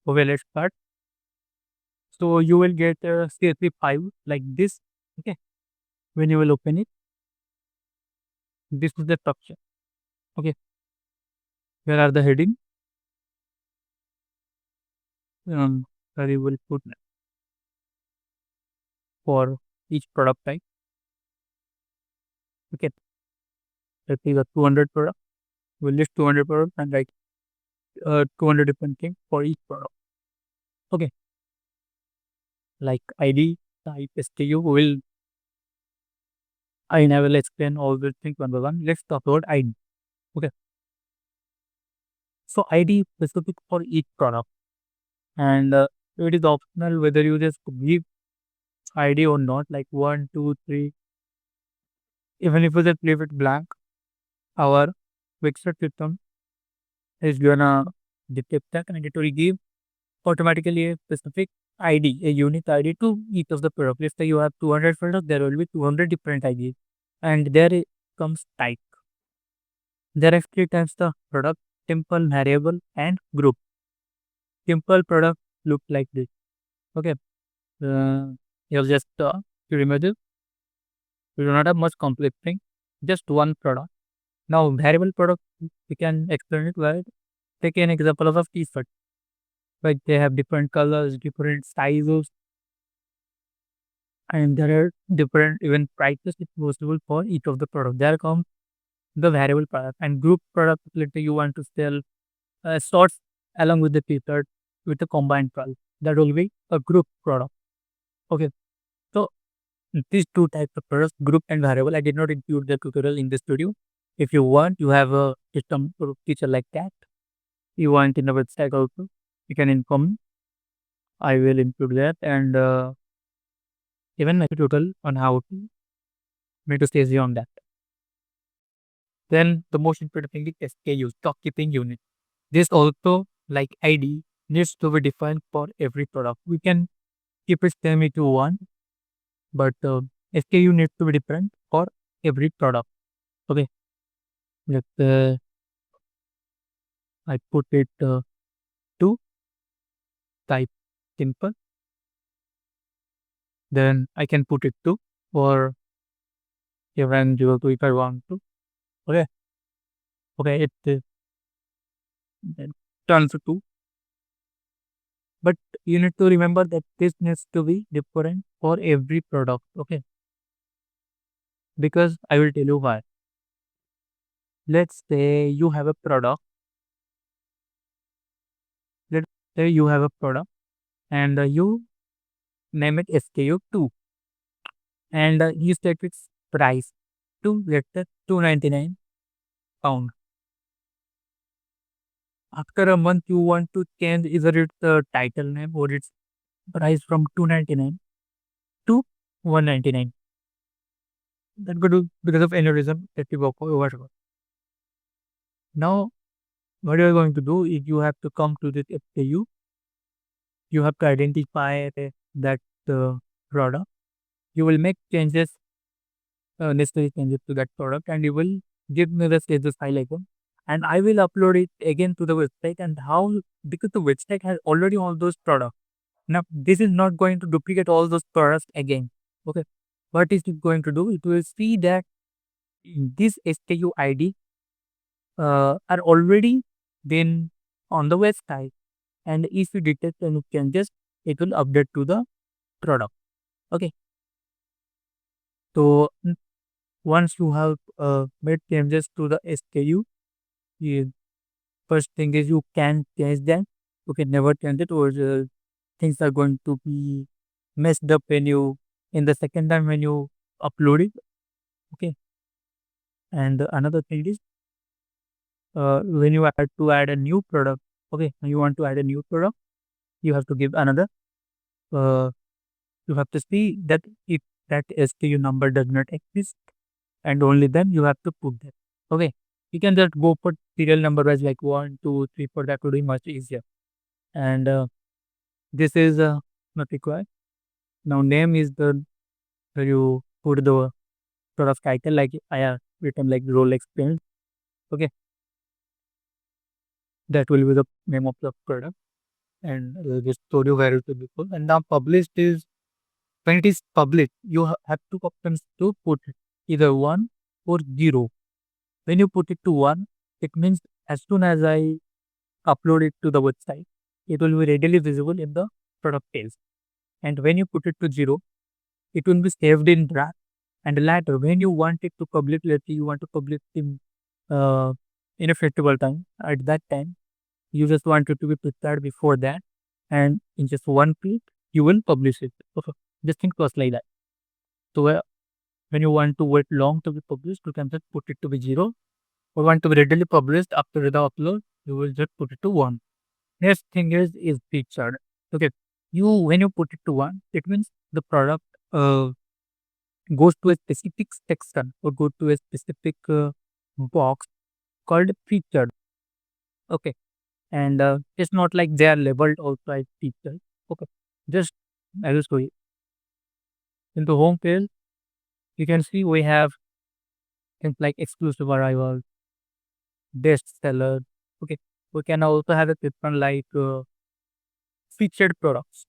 Okay, let's start. So you will get CSV 5 like this. Okay, when you will open it, this is the structure. Okay, here are the heading. Where you will put for each product type. Okay, let's see the 200 product. We'll list 200 products and write 200 different things for each product. Okay, like ID, type, SKU. I will explain all these things one by one. Let's talk about ID. Okay, so ID is specific for each product, and it is optional whether you just give ID or not, like 1, 2, 3. Even if you just leave it blank, our Wixer system is gonna detect that and it will give automatically a specific ID, a unique ID to each of the products. Let's say you have 200 products, there will be 200 different IDs. And comes type. There are three types of product: simple, variable, and group. Simple product look like this. Okay. You'll just remove this. You do not have much complex thing. Just one product. Now variable product, we can explain it well. Take an example of a t-shirt. Like they have different colors, different sizes, and there are different even prices it's possible for each of the product. There comes the variable product and group product. Let's say you want to sell shorts along with the t-shirt with a combined price. That will be a group product. Okay. So these two types of products, group and variable. I did not include the tutorial in this video. If you want, you have a system teacher like that. You want in the website also, you can inform me. I will include that and even make a tutorial on how to make a stage on that. Then the most important thing is SKU, stock keeping unit. This also, like ID, needs to be defined for every product. We can keep it same to one, but SKU needs to be different for every product. Okay, let I put it to type simple. Then I can put it to for even 02 if I want to. Okay, okay, it then turns to 2. But you need to remember that this needs to be different for every product. Okay, because I will tell you why. Let's say you have a product. Let's say you have a product and you name it SKU 2 and you set its price to let's say 299 pound. After a month, you want to change either its title name or its price from 299 to 199. That could do because of any reason that you go for whatever. Now, what you are going to do is you have to come to this SKU. You have to identify that product. You will make changes, necessary changes to that product, and you will give me the status file icon. And I will upload it again to the website. And how? Because the website has already all those products. Now, this is not going to duplicate all those products again. Okay. What is it going to do? It will see that this SKU ID are already been on the website. And if you detect any changes, it will update to the product. Okay. So once you have made changes to the SKU, first thing is you can change them. You can never change it or things are going to be messed up when you in the second time when you upload it. Okay. And another thing is when you have to add a new product. Okay, you want to add a new product, you have to give another you have to see that if that SKU number does not exist, and only then you have to put that. Okay, you can just go for serial number wise like 1, 2, 3, 4. That would be much easier. And this is not required. Now name is the where you put the product title like I have written like role experience. Okay, that will be the name of the product. and just told you where it will be full. And now published is when it is published, you have two options to put it, either 1 or 0. When you put it to 1, it means as soon as I upload it to the website, it will be readily visible in the product page. And when you put it to 0, it will be saved in draft. And later, when you want it to publish, let's say you want to publish uh, in a festival time, at that time, you just want it to be prepared before that. And in just one click, you will publish it. Okay. Just think was like that. So when you want to wait long to be published, you can just put it to be 0. Or want to be readily published after the upload, you will just put it to 1. Next thing is featured. Okay. When you put it to 1, it means the product uh, goes to a specific section or go to a specific box called featured. Okay. And it's not like they are labeled also as featured. Okay. Just I will show you. In the home page, you can see we have things like exclusive arrival, best seller. Okay. We can also have a section like featured products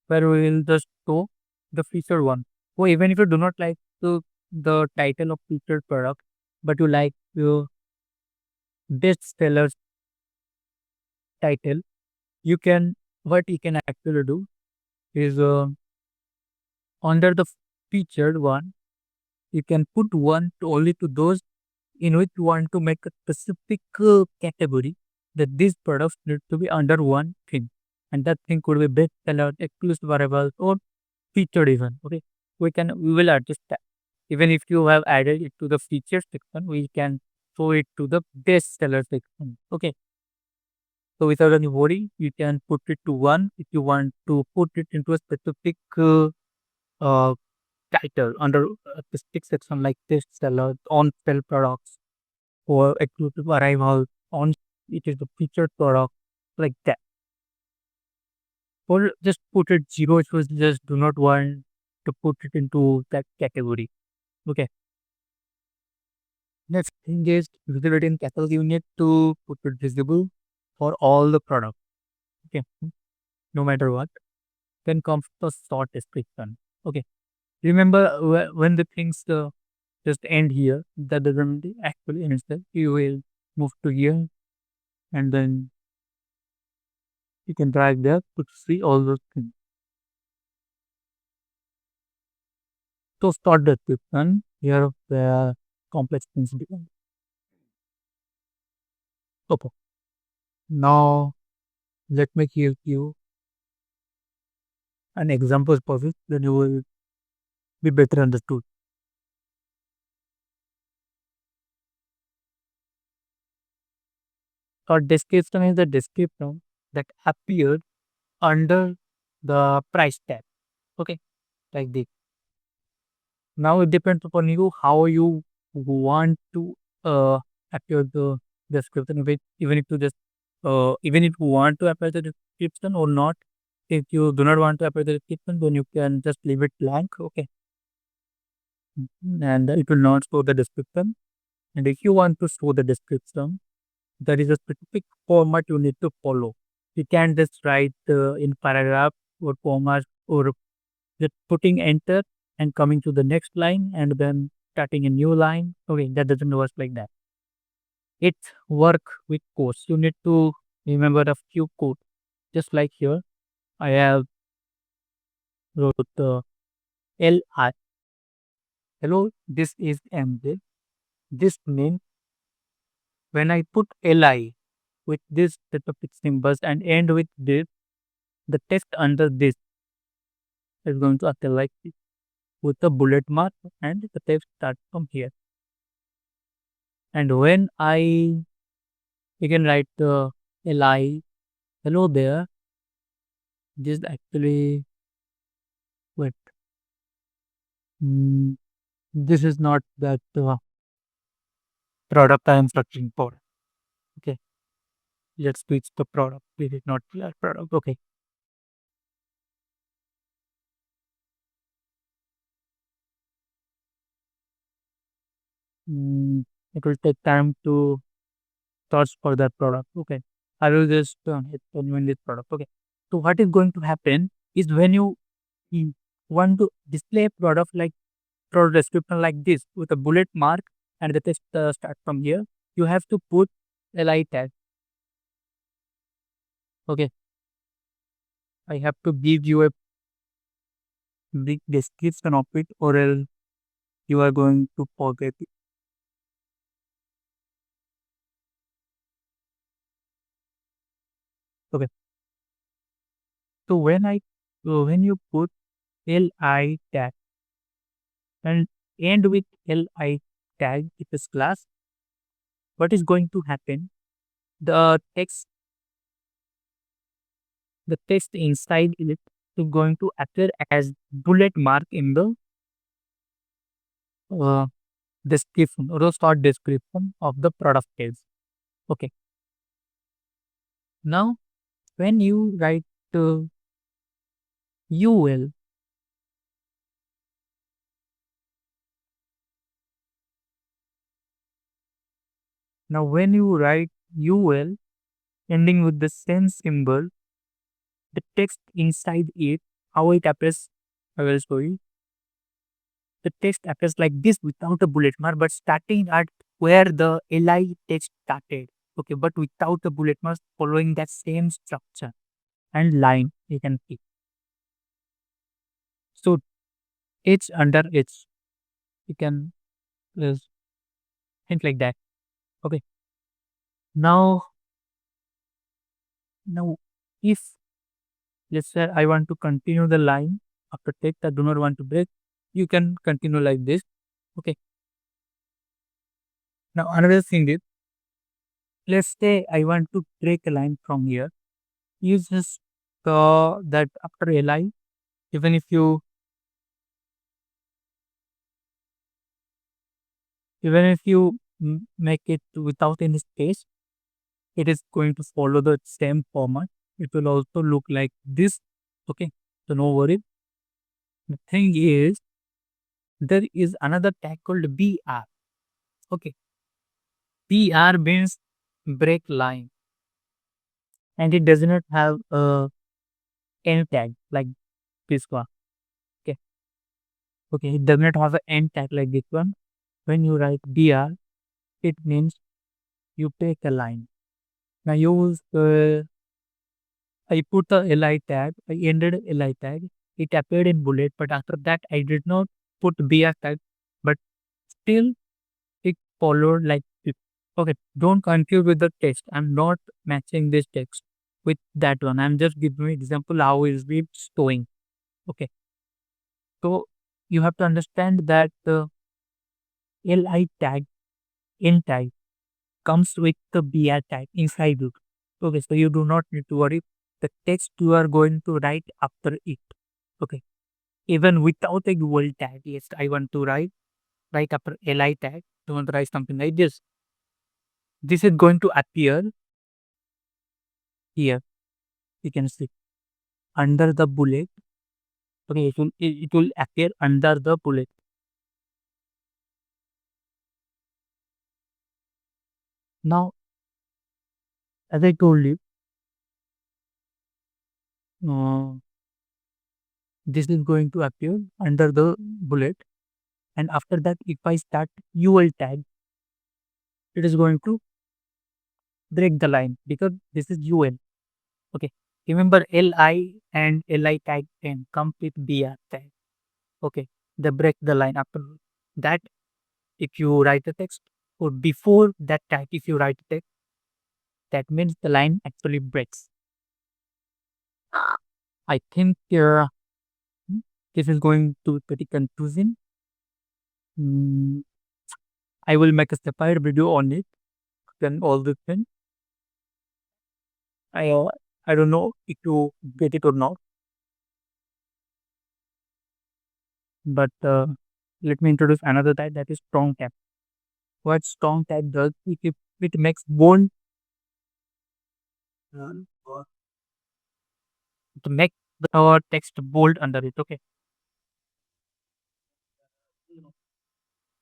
where we will just show the featured one. Or even if you do not like the title of featured product, but you like the best sellers title, you can what you can actually do is under the featured one, you can put one to only to those in which you want to make a specific category that these products need to be under one thing. And that thing could be best seller, exclusive variables, or featured even. Okay. We will adjust that. Even if you have added it to the featured section, we can show it to the best seller section. Okay. So without any worry, you can put it to one if you want to put it into a specific uh, title under a specific section like this seller, on sale products, or exclusive arrival, on it is the featured product, like that. Or just put it 0 if you just do not want to put it into that category. Okay. Next thing is visibility in catalog. You need to put it visible for all the products. Okay. No matter what. Then comes the short description. Okay. Remember when the things just end here, that doesn't actually end there. You will move to here and then you can drag there to see all those things. So short description, here the complex things become. Okay. Now let me give you an example of it, then you will be better understood. Or description is the description that appeared under the price tag. Okay, like this. Now it depends upon you how you want to appear the description of it, even if you just even if you want to appear the description or not. If you do not want to appear the description, then you can just leave it blank. Okay. And it will not show the description. And if you want to show the description, there is a specific format you need to follow. You can just write in paragraph or format or just putting enter and coming to the next line and then starting a new line. Okay, that doesn't work like that. It work with codes. You need to remember a few code. Just like here, I have wrote LI. Hello, this is MJ. This means when I put LI with this set of symbols and end with this, the text under this is going to appear like this with a bullet mark and the text starts from here. And when I again write the li, hello there, this actually, wait, mm, this is not that product I am searching for. Okay, let's switch the product. This is not that product. Okay. Mm, it will take time to search for that product. Okay. I will just explain this product. Okay. So what is going to happen is when you mm, want to display a product like product description like this with a bullet mark and the text start from here, you have to put li tag. Okay. I have to give you a big description of it or else you are going to forget it. Okay. So when you put li tag and end with li tag it is class, what is going to happen? The text the text inside it is going to appear as bullet mark in the uh, description or the short description of the product page. Okay. Now when you write UL, now when you write UL ending with the same symbol, the text inside it, how it appears, I will show you. The text appears like this without a bullet mark, but starting at where the li text started. Okay, but without the bullet mark, following that same structure and line you can see. So H under H, you can hint like that. Okay. Now, now, if let's say I want to continue the line after text, I do not want to break, you can continue like this. Okay. Now another thing is, let's say I want to break a line from here. You just that after a line, even if you make it without any space, it is going to follow the same format. It will also look like this. Okay. So no worry. The thing is, there is another tag called BR. Okay. BR means break line and it does not have a end tag like this one. Okay. Okay. It does not have an end tag like this one. When you write BR, it means you take a line. Now use I put a li tag, I ended li tag. It appeared in bullet, but after that I did not put BR tag, but still it followed like this. Okay, don't confuse with the text. I'm not matching this text with that one. I'm just giving you example how is it showing. Okay, so you have to understand that the li tag in tag comes with the BR tag inside it. Okay, so you do not need to worry. The text you are going to write after it. Okay, even without a dual tag. Yes, I want to write after li tag. I want to write something like this. This is going to appear here. You can see under the bullet. Okay, it will appear under the bullet. Now, as I told you, uh, this is going to appear under the bullet. And after that, if I start UL tag, it is going to break the line because this is UL. Okay. Remember LI and LI tag can come with BR tag. Okay. They break the line after that. If you write the text or before that tag, if you write the text, that means the line actually breaks. I think this is going to be pretty confusing. Mm, I will make a separate video on it. Then all the things. I uh, I don't know if you get it or not, but let me introduce another type that is strong tag. What strong tag does it makes bold to make our text bold under it. Okay,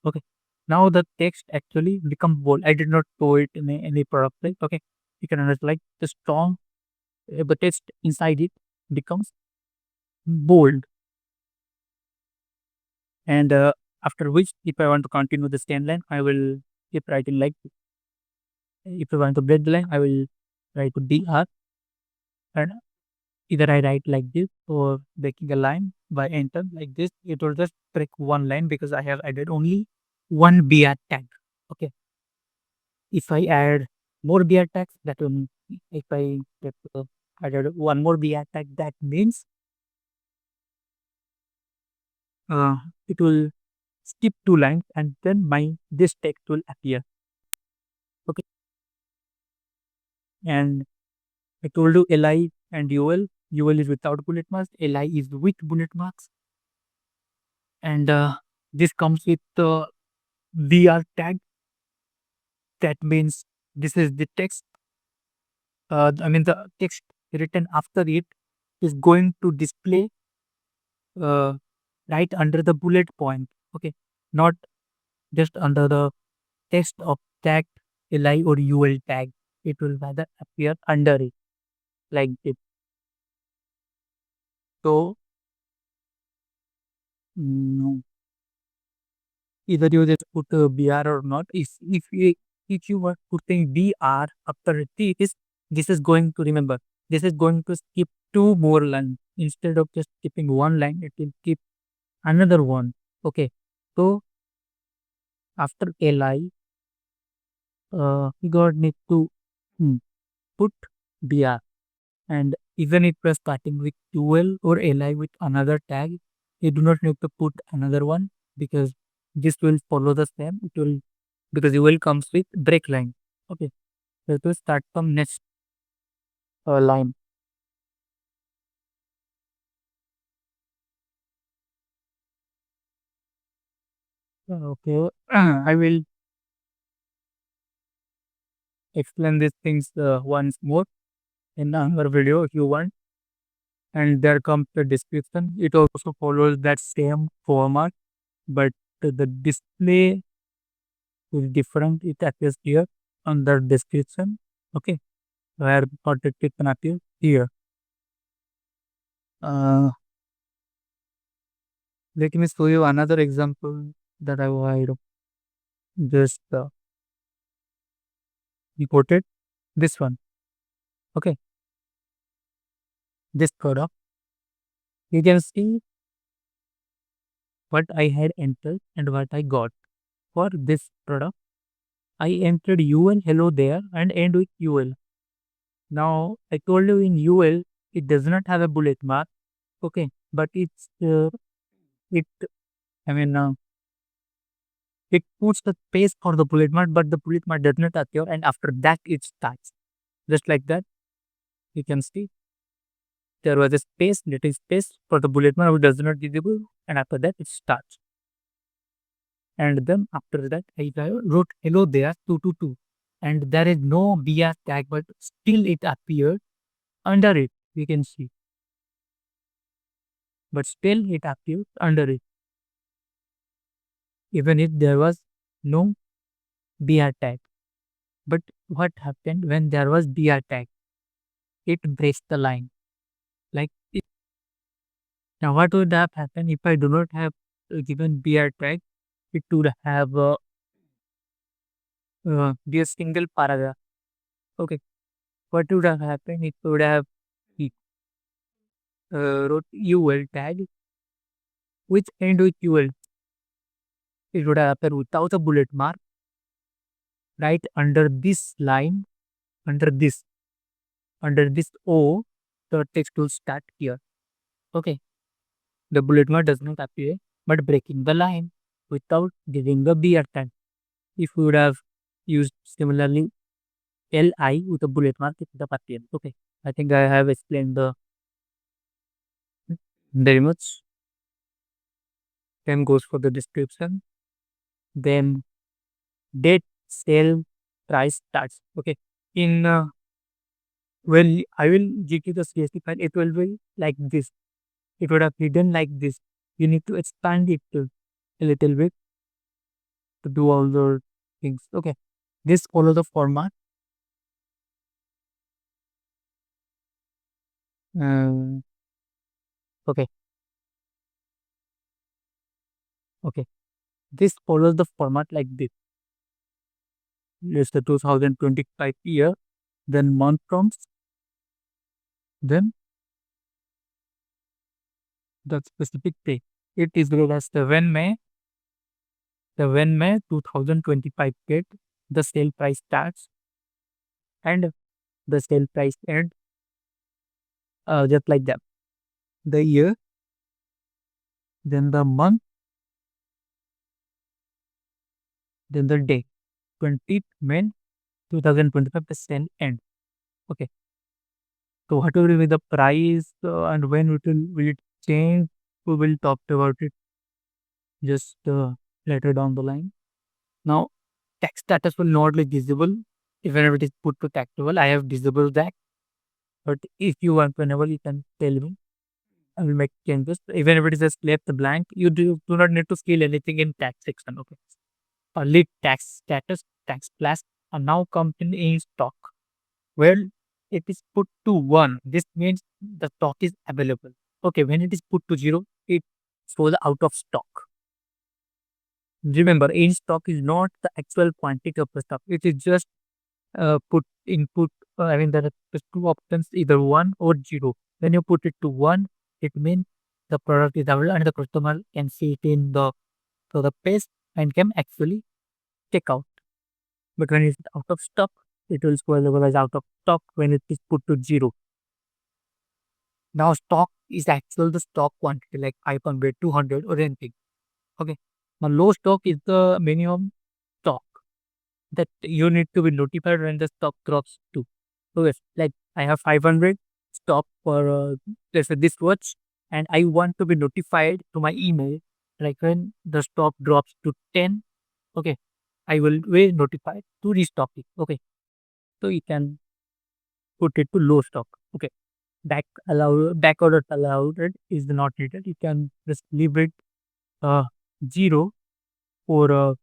okay. Now the text actually become bold. I did not show it in any product. Right? Okay. you can understand like the strong, the text inside it becomes bold. And after which, if I want to continue the same line, I will keep writing like, if I want to break the line, I will write to BR, and either I write like this or breaking a line by enter like this. It will just break one line because I have added only one BR tag. Okay. If I add more BR tags, that will, if I get, added one more BR tag, that means uh, it will skip two lines and then my this text will appear. Okay. And I told you LI and UL. UL is without bullet marks. LI is with bullet marks. And this comes with the BR tag. That means this is the text. The text written after it is going to display uh, right under the bullet point. Okay. Not just under the text of tag LI or UL tag. It will rather appear under it like this. So, mm, either you just put BR or not. If you were putting BR after this is going to, remember, this is going to skip two more lines. Instead of just skipping one line, it will skip another one. Okay. So after LI, you got need to mm, put BR. And even if we're starting with UL or LI with another tag, you do not need to put another one because this will follow the same. It will, because UL comes with break line. Okay, so it will start from next line. Okay, I will explain these things once more in another video if you want. And there comes the description. It also follows that same format, but the display is different. It appears here on the description. Okay, where protected can appear here. Uh, Let me show you another example that I just imported. This one. Okay, this product. You can see what I had entered and what I got. For this product, I entered UL hello there and end with UL. Now, I told you in UL, it does not have a bullet mark. Okay, but it, I mean, it puts the space for the bullet mark, but the bullet mark does not appear, and after that, it starts. Just like that, you can see there was a space, little space for the bullet mark which does not visible, and after that, it starts. And then after that, I wrote hello there 222, and there is no BR tag, but still it appeared under it. You can see, but still it appears under it, even if there was no BR tag. But what happened when there was BR tag? It breaks the line. Like now, what would have happened if I do not have given BR tag? It would have be a single paragraph. Okay, what would have happened? It would have it, wrote UL tag, which end with UL. It would have appeared without a bullet mark, right under this line, under this, under this O, the text will start here. Okay, the bullet mark does not appear, but breaking the line without giving the BR tag. If we would have used similarly LI with a bullet mark, it would have appeared. Okay, I think I have explained the very much. Then goes for the description. Then date, sale, price starts. Okay, in well, I will give you the CSV file. It will be like this. It would have hidden like this. You need to expand it a little bit to do all the things. Okay, this follow the format. Um, okay, okay. This follows the format like this. It's the 2025 year, then month comes, then the specific day. It is read as the when May 2025 date, the sale price starts and the sale price ends, just like that. The year, then the month, then the day. 20th May 2025, the sale end. Okay. So what will be the price and when will it change? We will talk about it just later down the line. Now, tax status will not be visible even if it is put to taxable. I have disabled that. But if you want, whenever you can tell me, I will make changes. Even if it is just left blank, you do not need to fill anything in tax section. Okay. Only tax status, tax class are now come in stock. Well, it is put to 1. This means the stock is available. Okay, when it is put to 0, it shows out of stock. Remember, in stock is not the actual quantity of the stock. It is just put input. I mean, there are just two options, either 1 or 0. When you put it to 1, it means the product is available and the customer can see it in the page and can actually check out. But when it's out of stock, it will show available as out of stock when it is put to 0. Now stock is actual the stock quantity like 500, 200 or anything. Okay. Now low stock is the minimum stock that you need to be notified when the stock drops to. Okay. Like I have 500 stock for let's say this watch and I want to be notified to my email like when the stock drops to 10. Okay. I will be notified to restock it. Okay. So you can put it to low stock. Okay. Back order allowed is not needed. You can just leave it uh, 0 or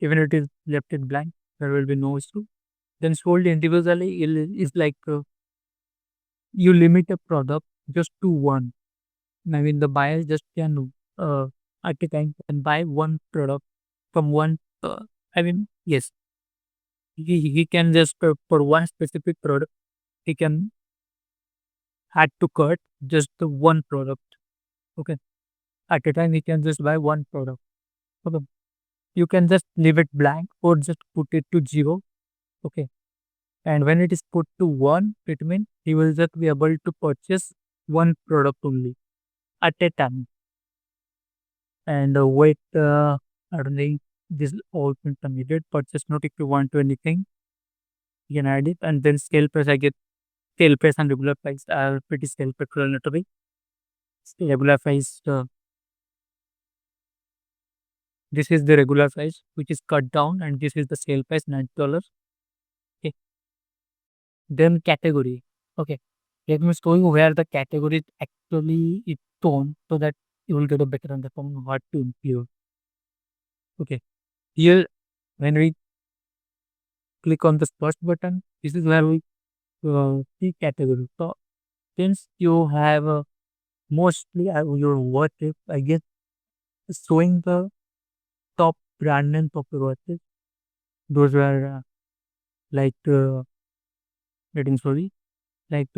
even it is left it blank. There will be no issue. Then sold individually is like you limit a product just to one. I mean the buyer just can at a time can buy one product from one. I mean yes, he can just for one specific product he can add to cart just the one product. Okay, at a time he can just buy one product. Okay. You can just leave it blank or just put it to 0. Okay. And when it is put to 1, it means he will just be able to purchase one product only at a time. And wait, I don't think this all things are needed. Purchase note if you want to anything, you can add it. And then scale price, I get scale price and regular price are pretty self-explanatory. Regular price, this is the regular price, which is cut down, and this is the sale price, $90. Okay. Then category. Okay. Let me show you where the category actually is shown so that you will get a better understanding of what to include. Okay. Here, when we click on this first button, this is where we see category. So, since you have mostly your watches, I guess, showing the top brand names of your watches. Those were like, let me sorry, like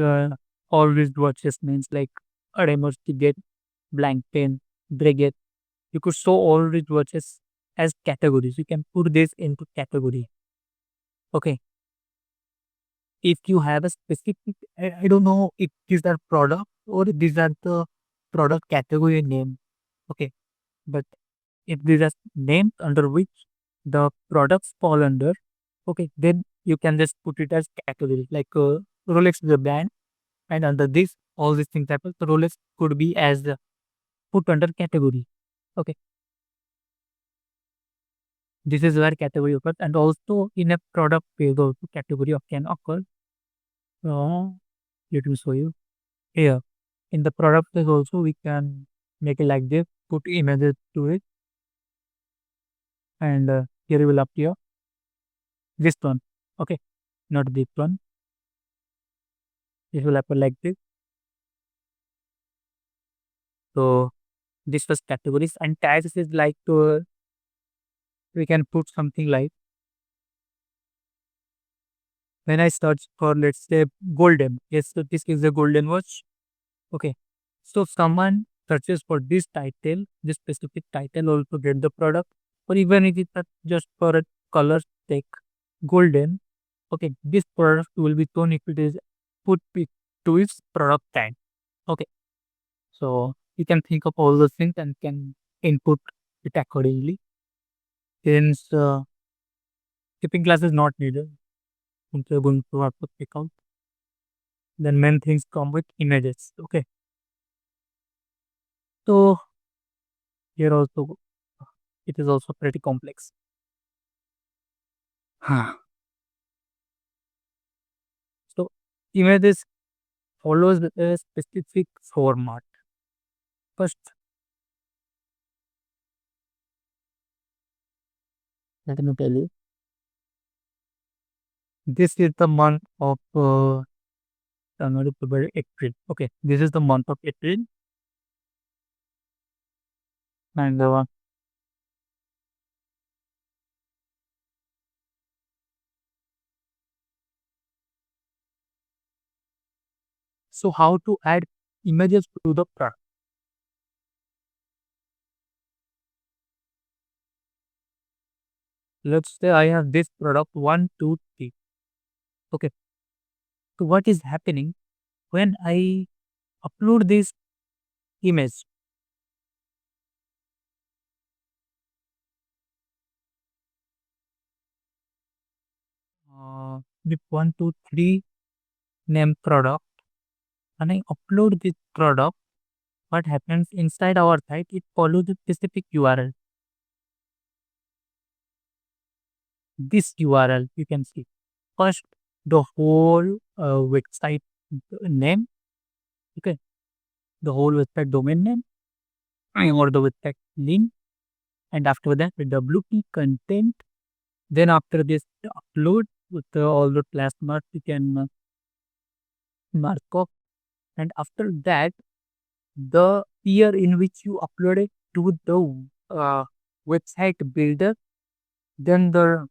all these watches means like Ramos Tibet, Blank Pen, Breguet. You could show all these watches as categories. You can put this into category. Okay. If you have a specific, I don't know if these are product or if these are the product category name. Okay. But if these are names under which the products fall under, okay, then you can just put it as category. Like Rolex is a brand, and under this, all these things happen. So Rolex could be as put under category. Okay. This is where category occurs, and also in a product page also category can occur. Let me show you here. In the product page also we can make it like this, put images to it, and here will appear this one. Okay, not this one. It will happen like this. So this was categories and tags is like we can put something like when I search for let's say golden. Yes, so this is a golden watch. Okay. So someone searches for this title, this specific title also get the product, or even if it's not just for a color take golden. Okay, this product will be shown if it is put to its product tag. Okay, so you can think of all those things and can input it accordingly. Since shipping class is not needed, since you're going to have to pick out, then main things come with images. Okay, so here also it is also pretty complex. Huh. So images follows a specific format. First, let me tell you, this is the month of January, February, April. Okay, this is the month of April, and so how to add images to the product? Let's say I have this product one, two, three. Okay, so what is happening when I upload this image? With one, two, three name product, and I upload this product. What happens inside our site? It follows the specific URL. This URL you can see first the whole website name. Okay, the whole website domain name or the website link, and after that the WP content. Then after this the upload with all the class marks you can mark off, and after that the year in which you uploaded to the website builder, then the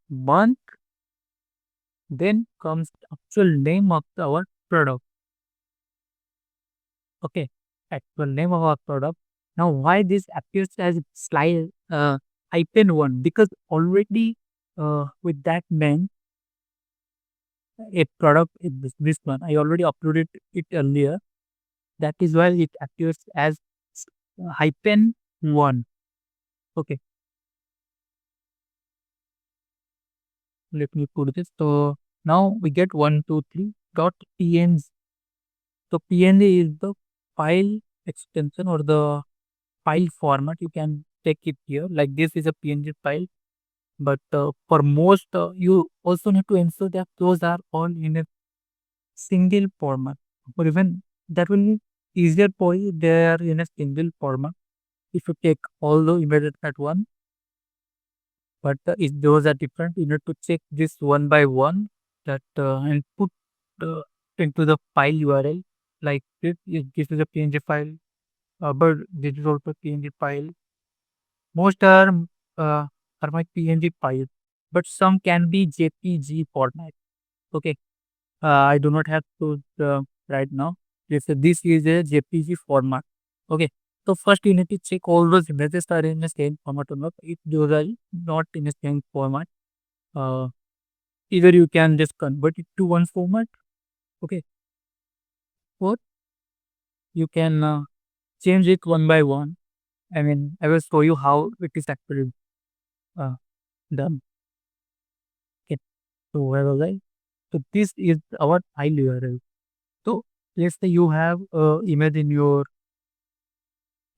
month, then comes the actual name of our product. Okay, actual name of our product. Now, why this appears as slide hyphen one? Because already with that name, a product is this one. I already uploaded it earlier. That is why it appears as hyphen one. Okay, let me put this. So now we get 123 dot png. So PNG is the file extension or the file format. You can take it here. Like this is a PNG file, but for most, you also need to ensure that those are all in a single format, or even that will be easier for you. They are in a single format if you take all the images at once. But if those are different, you need to check this one by one that and put uh, into the file URL. Like this is a PNG file, but this is also PNG file. Most uh, are my PNG files, but some can be JPG format. Okay, I do not have to right now. This is a JPG format. Okay, so first you need to check all those images are in the same format or not. If those are not in the same format, uh, either you can just convert it to one format. Okay, or you can change it one by one. I mean, I will show you how it is actually uh, done. Okay, so where was I? So this is our file URL. So let's say you have image in your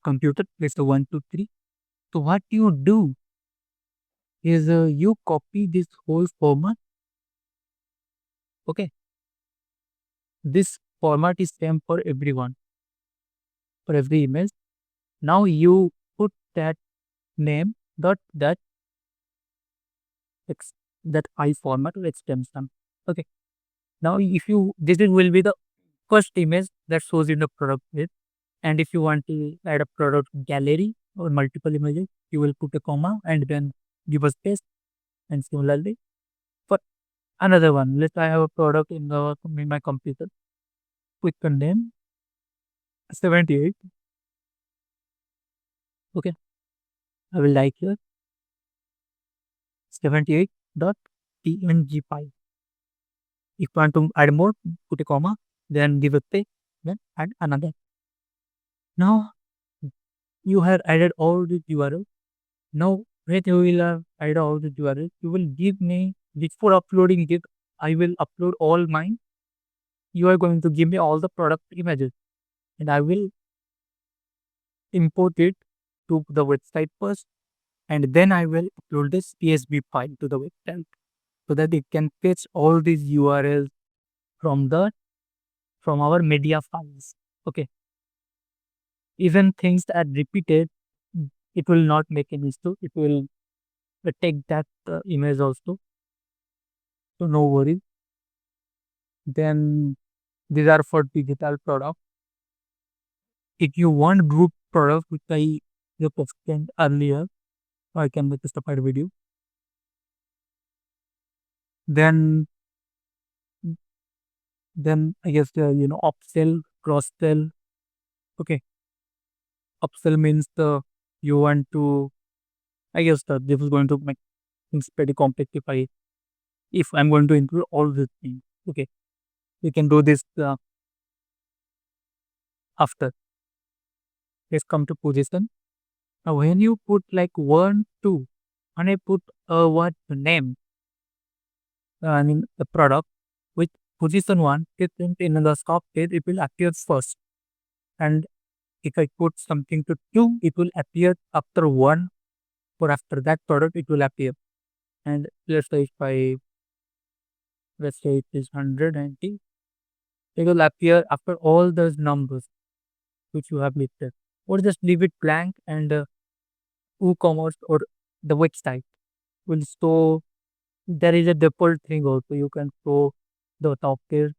computer, let's say 123. So what you do is you copy this whole format. Okay, this format is same for everyone, for every image. Now you put that name dot that I format or extension. Okay, Now, if you will be the first image that shows in the product page. And if you want to add a product gallery or multiple images, you will put a comma and then give a space. And similarly, for another one, let's I have a product in my computer. Quick name 78. Okay, I will like here 78 dot png file. If you want to add more, put a comma, then give a space, then add another. Now you have added all the URL. Now when you will add all the URL, you will give me before uploading it. I will upload all mine. You are going to give me all the product images, and I will import it to the website first, and then I will upload this CSV file to the website so that it can fetch all these URLs from the from our media files. Okay, even things that are repeated, it will not make any issue. It will take that image also, so no worries. Then these are for digital product. If you want group product, which I explained earlier, I can make a separate video. Then I guess upsell, cross sell. Okay, upsell means the you want to. I guess that this is going to make things pretty complex if I'm going to include all these things. Okay, we can do this after. Let's come to position. Now, when you put like 1, 2, and I put a what name, I mean the product with position 1, it in the top page, it will appear first. And if I put something to 2, it will appear after 1, or after that product, it will appear. And let's say it is 190, it will appear after all those numbers which you have listed. Or just leave it blank and Woocommerce or the website will show. There is a default thing also. You can show the top tier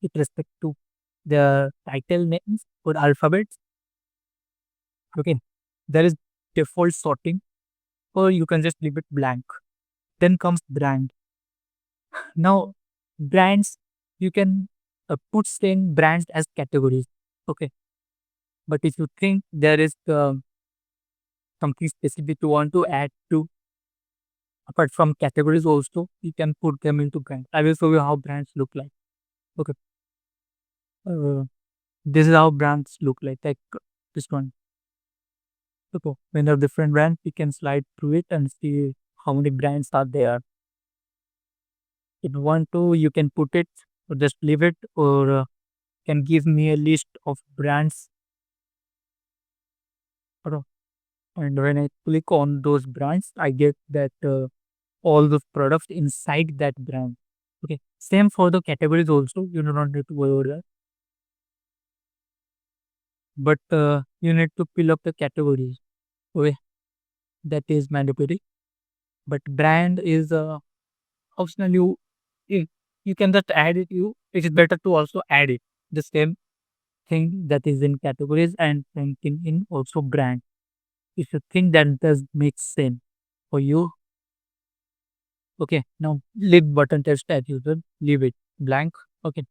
with respect to the title names or alphabets. Okay. There is default sorting, or you can just leave it blank. Then comes brand. Now, brands, you can put same brands as categories. Okay. But if you think there is something specific you want to add to, apart from categories also, you can put them into brands. I will show you how brands look like. Okay. Uh, this is how brands look like this one. So when there are different brands, you can slide through it and see how many brands are there. If you want to, you can put it or just leave it, or can give me a list of brands. Or, and when I click on those brands, I get that all those products inside that brand. Okay. Same for the categories also. You do not need to worry over that. But you need to fill up the categories. Okay. That is mandatory. But brand is optional. You you can just add it. It is better to also add it. The same thing that is in categories and same thing in also brand. If you think that does make sense for you, okay. Now leave button text as usual. Leave it blank. Okay.